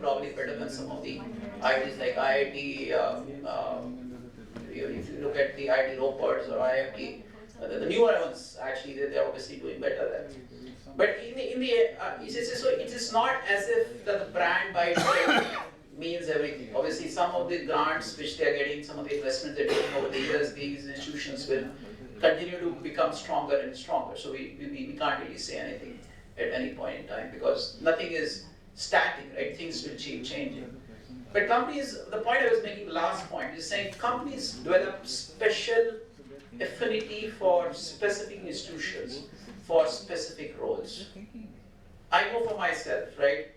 probably better than some of the IITs like IIT. If you look at the IIT Roper's or IIT, the newer ones actually they're obviously doing better than. But it is not as if the brand by itself means everything. Obviously, some of the grants which they are getting, some of the investments they're taking over the years, these institutions will continue to become stronger and stronger. So we can't really say anything at any point in time because nothing is static, right? Things will keep changing. But companies, the point I was making, the last point, is saying companies develop special affinity for specific institutions, for specific roles. I know for myself, right?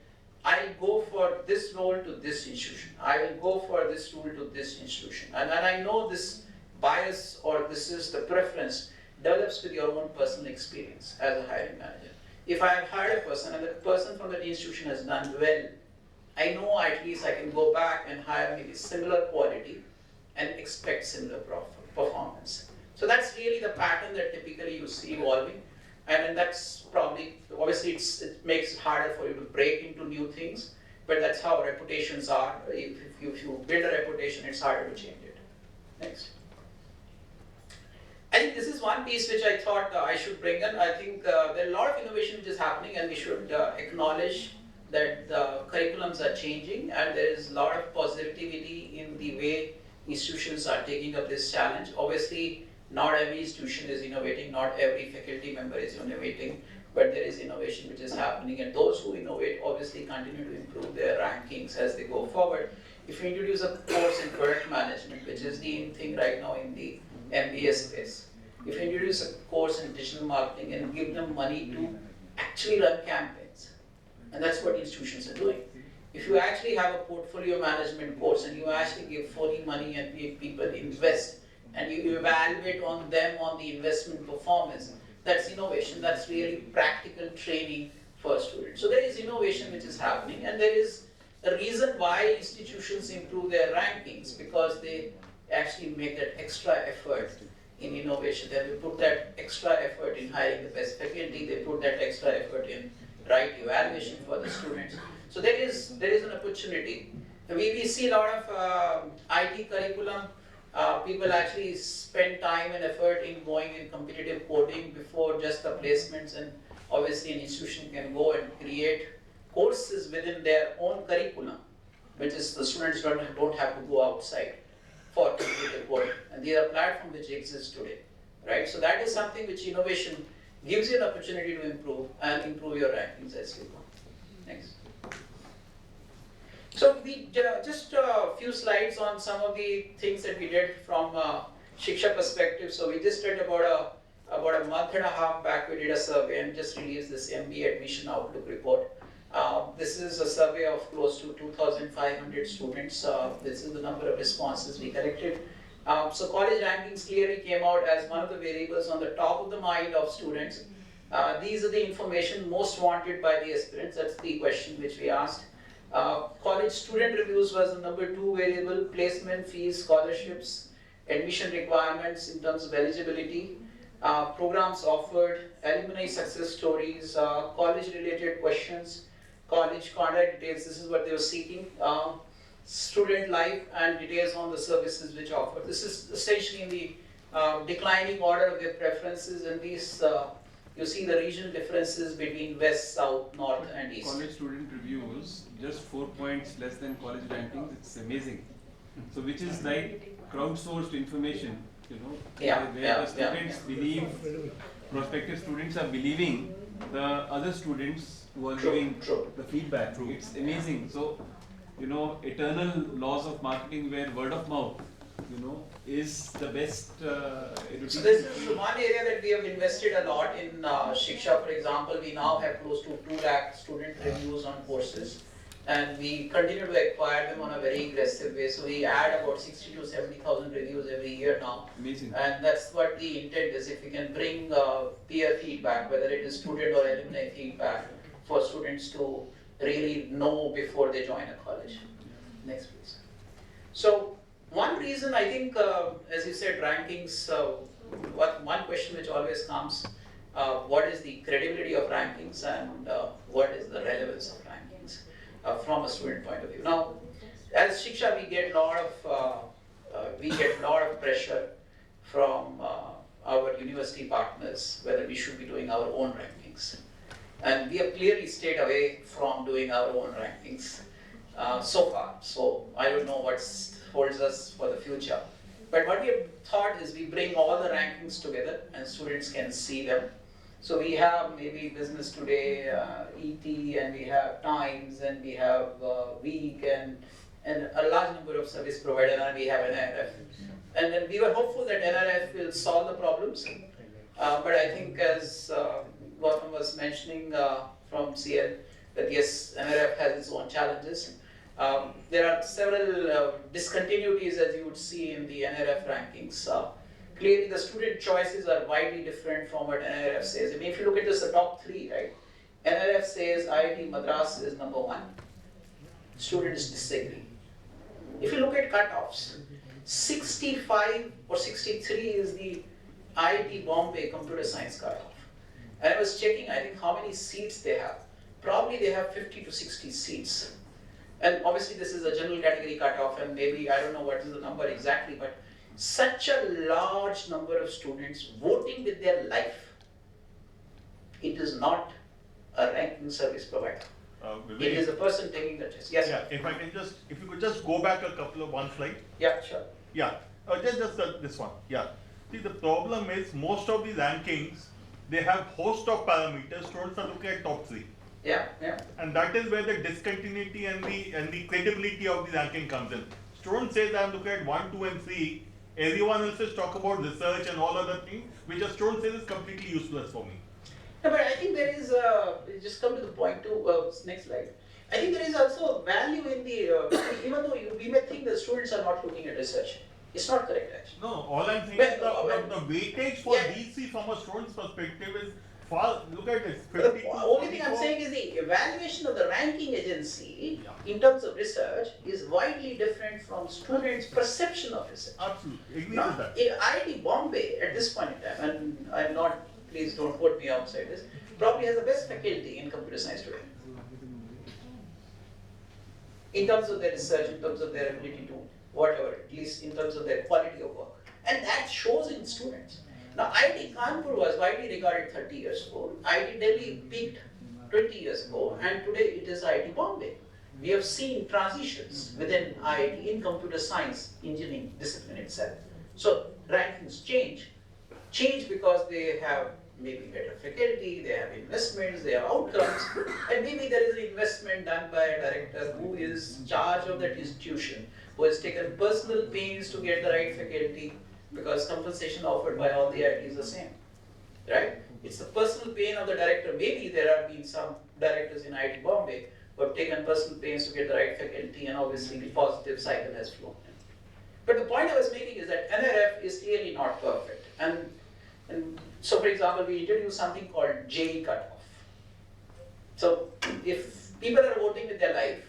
I go for this role to this institution. I will go for this role to this institution. And I know this bias or this is the preference develops with your own personal experience as a hiring manager. If I have hired a person and the person from that institution has done well, I know at least I can go back and hire maybe similar quality and expect similar performance. So that's really the pattern that typically you see evolving. And that's probably, obviously it makes it harder for you to break into new things, but that's how reputations are. If you build a reputation, it's harder to change it. Next. I think this is one piece which I thought I should bring in. I think there are a lot of innovation which is happening and we should acknowledge that the curriculums are changing and there is a lot of positivity in the way institutions are taking up this challenge. Obviously, not every institution is innovating, not every faculty member is innovating, but there is innovation which is happening and those who innovate obviously continue to improve their rankings as they go forward. If you introduce a course in product management, which is the in thing right now in the MBA space, if you introduce a course in digital marketing and give them money to actually run campaigns, and that's what institutions are doing. If you actually have a portfolio management course and you actually give fully money and people invest and you evaluate on them on the investment performance, that's innovation, that's really practical training for students. So there is innovation which is happening and there is a reason why institutions improve their rankings because they actually make that extra effort in innovation. They put that extra effort in hiring the best faculty, they put that extra effort in right evaluation for the students. So there is an opportunity. We see a lot of IT curriculum. People actually spend time and effort in going in competitive coding before just the placements, and obviously an institution can go and create courses within their own curriculum, which is the students don't have to go outside for competitive coding. And these are platforms which exist today, right? So that is something which innovation gives you an opportunity to improve and improve your rankings as you go. Next. So we just a few slides on some of the things that we did from Shiksha perspective. So we just did about a month and a half back, we did a survey and just released this MBA Admission Outlook report. This is a survey of close to 2,500 students. This is the number of responses we collected. So college rankings clearly came out as one of the variables on the top of the mind of students. These are the information most wanted by the aspirants. That's the question which we asked. College student reviews was the number 2 variable, placement fees, scholarships, admission requirements in terms of eligibility, programs offered, alumni success stories, college related questions, college contact details, this is what they were seeking, student life and details on the services which offer. This is essentially in the declining order of their preferences, and these you see the regional differences between west, south, north and east. College student reviews, just 4 points less than college rankings, it's amazing. So which is like crowdsourced information, you know, where the students believe, prospective students are believing the other students who are giving the feedback. It's amazing. So, you know, eternal laws of marketing where word of mouth, you know, is the best education. So this is one area that we have invested a lot in Shiksha. For example, we now have close to 2 lakh student reviews on courses, and we continue to acquire them on a very aggressive way. So we add about 60 to 70,000 reviews every year now. Amazing. And that's what the intent is. If we can bring peer feedback, whether it is student or alumni feedback, for students to really know before they join a college. Next, please. So one reason I think, as you said, rankings, one question which always comes, what is the credibility of rankings and what is the relevance of rankings? from a student point of view. Now, as Shiksha, we get a lot of pressure from our university partners whether we should be doing our own rankings, and we have clearly stayed away from doing our own rankings so far. So I don't know what holds us for the future. But what we have thought is we bring all the rankings together and students can see them. So we have maybe Business Today, ET, and we have Times, and we have Week, and a large number of service providers, and we have NRF. And then we were hopeful that NRF will solve the problems. But I think as Gautam was mentioning from CL, that yes, NRF has its own challenges. There are several discontinuities, as you would see in the NRF rankings. Clearly, the student choices are widely different from what NRF says. I mean, if you look at just the top three, right? NRF says IIT Madras is number 1. Students disagree. If you look at cutoffs, 65 or 63 is the IIT Bombay Computer Science cutoff. And I was checking, I think, how many seats they have. Probably they have 50 to 60 seats. And obviously this is a general category cutoff, and maybe, I don't know what is the number exactly, but such a large number of students voting with their life. It is not a ranking service provider. It is a person taking the test. Yes. Yeah. If you could just go back one slide. Yeah, sure. Yeah. Just this one. Yeah. See, the problem is most of these rankings, they have host of parameters. Students are looking at top 3. Yeah, yeah. And that is where the discontinuity and the credibility of the ranking comes in. Student says I'm looking at 1, 2, and 3. Everyone else is talk about research and all other things, which a student says is completely useless for me. No, but I think there is, just come to the point too, next slide. I think there is also value in the, even though we may think that students are not looking at research. It's not correct actually. No, all I'm saying is the weightage for DC from a student's perspective is far, look at this. 50 the only thing I'm saying is the evaluation of the ranking agency in terms of research is widely different from students' perception of research. Absolutely, agree Now, with that. IIT Bombay at this point in time, and I'm not, please don't quote me outside this, probably has the best faculty in computer science today. In terms of their research, in terms of their ability to whatever, at least in terms of their quality of work. And that shows in students. Now, IIT Kanpur was widely regarded 30 years ago. IIT Delhi peaked 20 years ago, and today it is IIT Bombay. We have seen transitions within IIT in computer science, engineering discipline itself. So rankings change because they have maybe better faculty, they have investments, they have outcomes, and maybe there is an investment done by a director who is in charge of that institution, who has taken personal pains to get the right faculty, because compensation offered by all the IIT is the same, right? It's the personal pain of the director. Maybe there have been some directors in IIT Bombay who have taken personal pains to get the right faculty, and obviously the positive cycle has flown in. But the point I was making is that NRF is clearly not perfect. And so, for example, we introduced something called JE cutoff. So if people are voting with their life,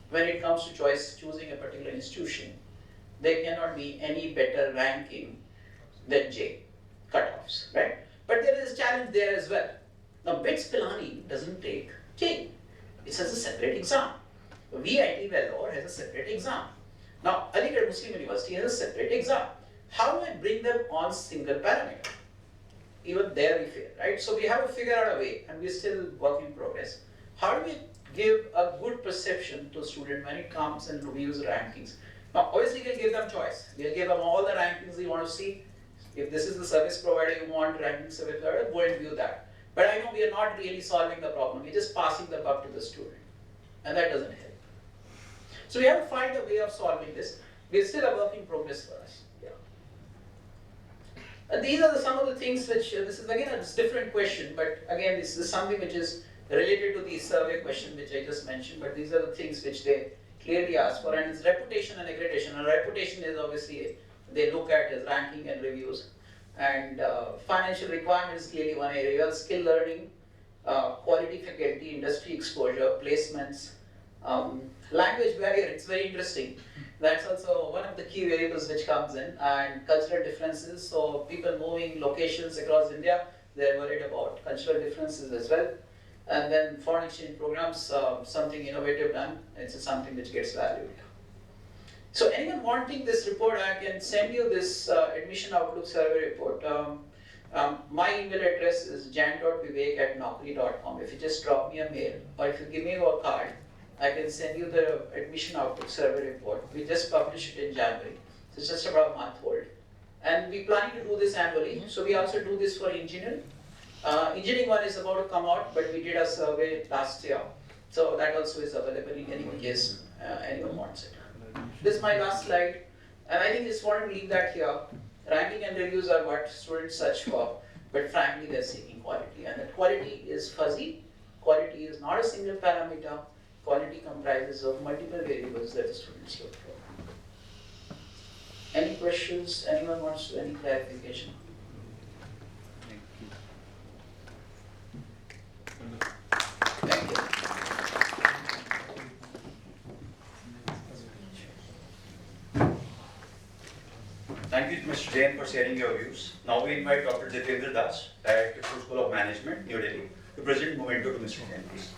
when it comes to choosing a particular institution, there cannot be any better ranking than J cutoffs, right? But there is a challenge there as well. Now, BITS Pilani doesn't take J. It has a separate exam. VIT Vellore has a separate exam. Now, Aligarh Muslim University has a separate exam. How do I bring them on single parameter? Even there we fail, right? So we have to figure out a way, and we're still work in progress. How do we give a good perception to student when it comes and reviews rankings? Now, obviously we'll give them choice. We'll give them all the rankings you want to see. If this is the service provider you want, ranking service provider, go and view that. But I know we are not really solving the problem. We're just passing the buck to the student. And that doesn't help. So we have to find a way of solving this. We're still a work in progress for us. Yeah. And these are some of the things which, this is again a different question, but again, this is something which is related to the survey question which I just mentioned, but these are the things which they clearly ask for, and it's reputation and accreditation. And reputation is obviously, they look at as ranking and reviews. And financial requirements clearly one area, skill learning, quality faculty, industry exposure, placements, language barrier, it's very interesting. That's also one of the key variables which comes in, and cultural differences. So people moving locations across India, they're worried about cultural differences as well. And then foreign exchange programs, something innovative done, it's something which gets valued. So anyone wanting this report, I can send you this admission outlook survey report. My email address is jan.vivek@naukri.com. If you just drop me a mail, or if you give me your card, I can send you the admission outlook survey report. We just published it in January. So it's just about a month old. And we're planning to do this annually. So we also do this for engineering. Engineering one is about to come out, but we did a survey last year. So that also is available in any case anyone wants it. This is my last slide. And I think just want to leave that here. Ranking and reviews are what students search for, but frankly they're seeking quality. And that quality is fuzzy. Quality is not a single parameter. Quality comprises of multiple variables that the students look for. Any questions? Anyone wants any clarification? Thank you. Thank you, Mr. Jain, for sharing your views. Now we invite Dr. Jitendra Das, Director, School of Management, New Delhi, to present Momento to Mr. Jain, please.